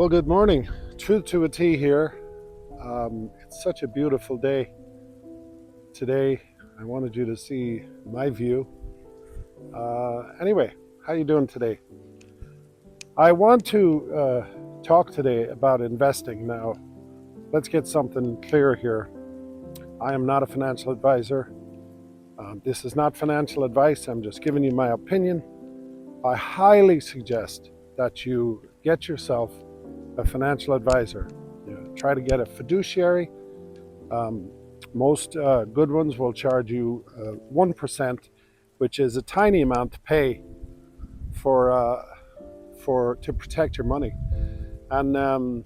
Well, good morning. Truth to a T here. It's such a beautiful day today. I wanted you to see my view. Anyway, how you doing today? I want to talk today about investing. Now, let's get something clear here. I am not a financial advisor. This is not financial advice. I'm just giving you my opinion. I highly suggest that you get yourself a financial advisor. Try to get a fiduciary. Most good ones will charge you 1%, which is a tiny amount to pay for to protect your money. And the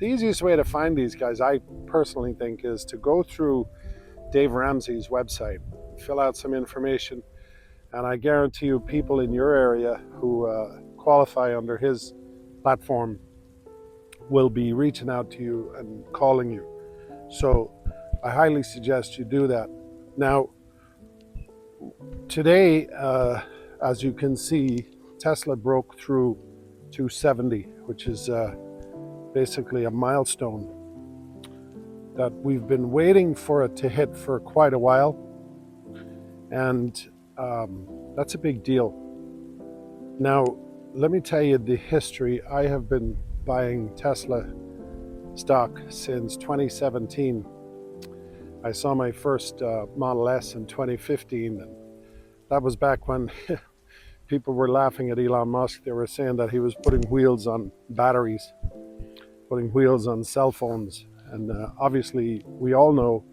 easiest way to find these guys, I personally think, is to go through Dave Ramsey's website, fill out some information, and I guarantee you people in your area who qualify under his platform will be reaching out to you and calling you. So I highly suggest you do that. Now, today, as you can see, Tesla broke through 270, which is basically a milestone that we've been waiting for it to hit for quite a while. And that's a big deal. Now, let me tell you the history. I have been buying Tesla stock since 2017. I saw my first Model S in 2015, and that was back when people were laughing at Elon Musk. They were saying that he was putting wheels on batteries, putting wheels on cell phones, and obviously we all know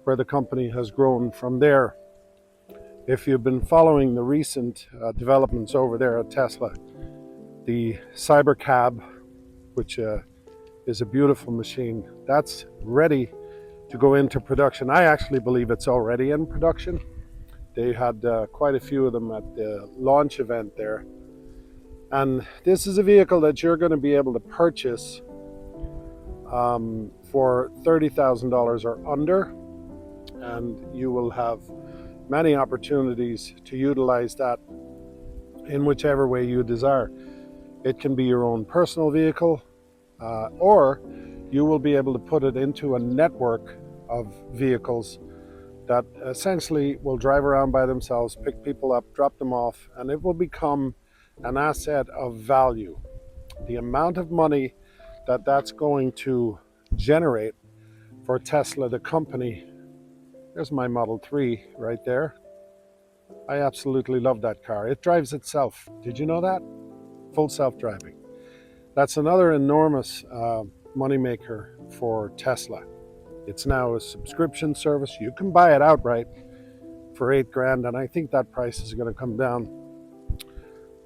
where the company has grown from there. If you've been following the recent developments over there at Tesla, the Cybercab, which is a beautiful machine, that's ready to go into production. I actually believe it's already in production. They had quite a few of them at the launch event there. And this is a vehicle that you're going to be able to purchase for $30,000 or under, and you will have many opportunities to utilize that in whichever way you desire. It can be your own personal vehicle, or you will be able to put it into a network of vehicles that essentially will drive around by themselves, pick people up, drop them off, and it will become an asset of value. The amount of money that that's going to generate for Tesla, the company. There's my Model 3 right there. I absolutely love that car. It drives itself. Did you know that? Full self-driving. That's another enormous moneymaker for Tesla. It's now a subscription service. You can buy it outright for $8,000, and I think that price is going to come down.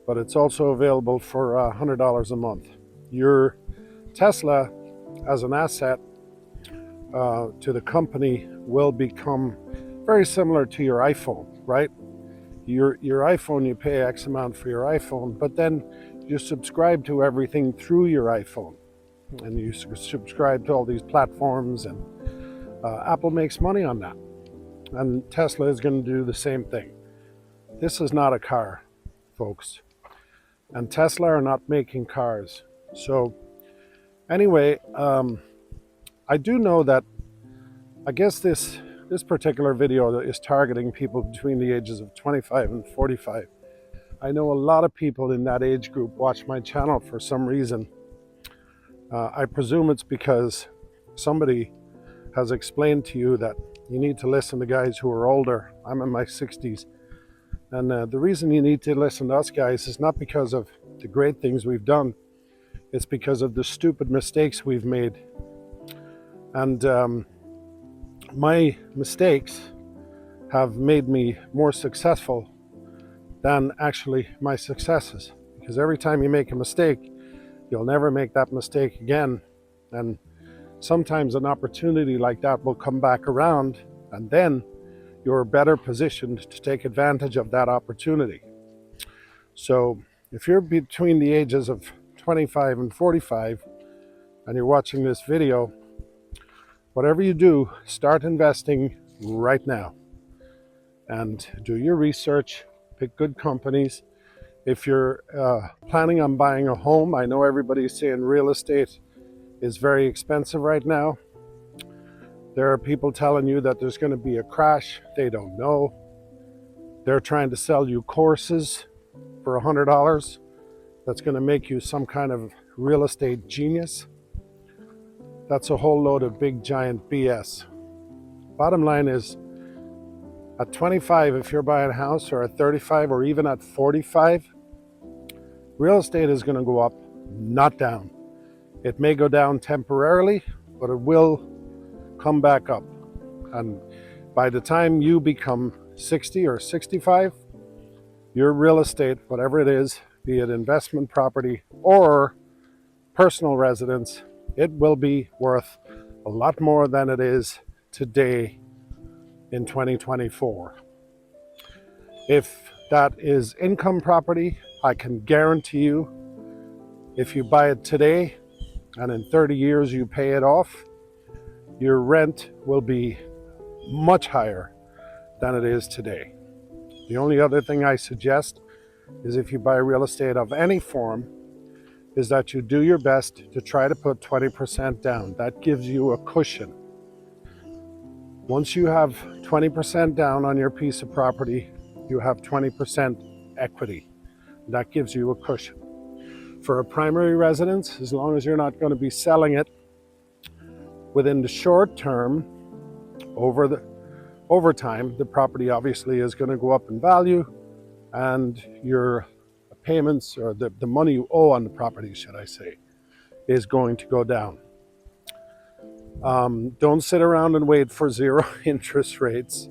But it's also available for $100 a month. Your Tesla, as an asset to the company, will become very similar to your iPhone, right? Your iPhone, you pay X amount for your iPhone, but then you subscribe to everything through your iPhone, and you subscribe to all these platforms, and Apple makes money on that, and Tesla is going to do the same thing. This is not a car, folks, and Tesla are not making cars. So anyway, I do know that, I guess this particular video is targeting people between the ages of 25 and 45. I know a lot of people in that age group watch my channel for some reason. I presume it's because somebody has explained to you that you need to listen to guys who are older. I'm in my 60s. And the reason you need to listen to us guys is not because of the great things we've done. It's because of the stupid mistakes we've made. And my mistakes have made me more successful than actually my successes. Because every time you make a mistake, you'll never make that mistake again. And sometimes an opportunity like that will come back around, and then you're better positioned to take advantage of that opportunity. So if you're between the ages of 25 and 45 and you're watching this video, whatever you do, start investing right now and do your research, pick good companies. If you're planning on buying a home, I know everybody's saying real estate is very expensive right now. There are people telling you that there's going to be a crash. They don't know. They're trying to sell you courses for $100 that's going to make you some kind of real estate genius. That's a whole load of big giant BS. Bottom line is, at 25, if you're buying a house, or at 35, or even at 45, real estate is going to go up, not down. It may go down temporarily, but it will come back up. And by the time you become 60 or 65, your real estate, whatever it is, be it investment property or personal residence, it will be worth a lot more than it is today in 2024. If that is income property, I can guarantee you, if you buy it today and in 30 years you pay it off, your rent will be much higher than it is today. The only other thing I suggest is, if you buy real estate of any form, is that you do your best to try to put 20% down. That gives you a cushion. Once you have 20% down on your piece of property, you have 20% equity. That gives you a cushion. For a primary residence, as long as you're not going to be selling it within the short term, over time, the property obviously is going to go up in value, and your payments, or the money you owe on the property, should I say, is going to go down. Don't sit around and wait for zero interest rates,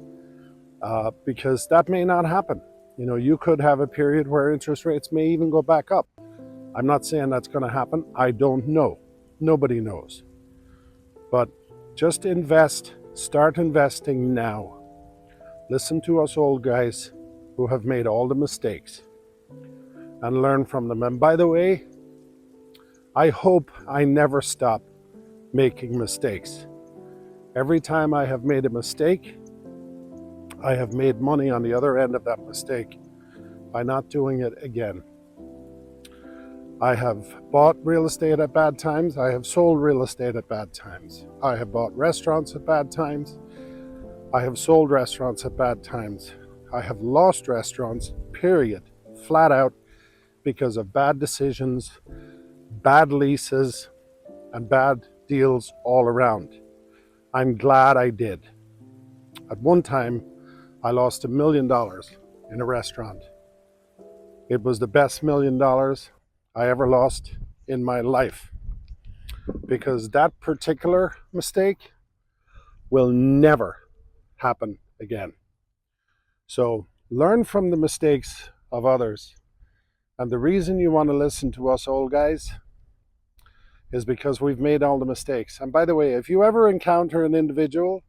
because that may not happen. You could have a period where interest rates may even go back up. I'm not saying that's going to happen. I don't know. Nobody knows. But just invest. Start investing now. Listen to us old guys who have made all the mistakes and learn from them. And by the way, I hope I never stop making mistakes. Every time I have made a mistake, I have made money on the other end of that mistake by not doing it again. I have bought real estate at bad times. I have sold real estate at bad times. I have bought restaurants at bad times. I have sold restaurants at bad times. I have lost restaurants, period, flat out, because of bad decisions, bad leases, and bad deals all around. I'm glad I did. At one time, I lost $1 million in a restaurant. It was the best $1 million I ever lost in my life, because that particular mistake will never happen again. So learn from the mistakes of others. And the reason you want to listen to us old guys is because we've made all the mistakes. And by the way, if you ever encounter an individual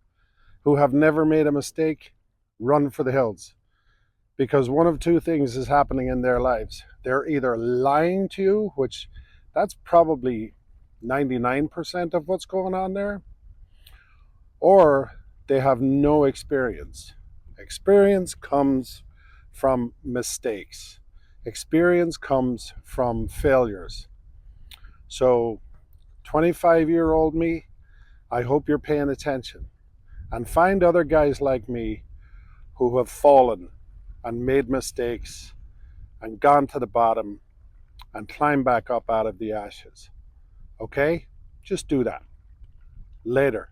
who have never made a mistake, run for the hills. Because one of two things is happening in their lives. They're either lying to you, which that's probably 99% of what's going on there, or they have no experience. Experience comes from mistakes. Experience comes from failures. So 25-year-old me, I hope you're paying attention and find other guys like me who have fallen and made mistakes and gone to the bottom and climbed back up out of the ashes. Okay? Just do that. Later.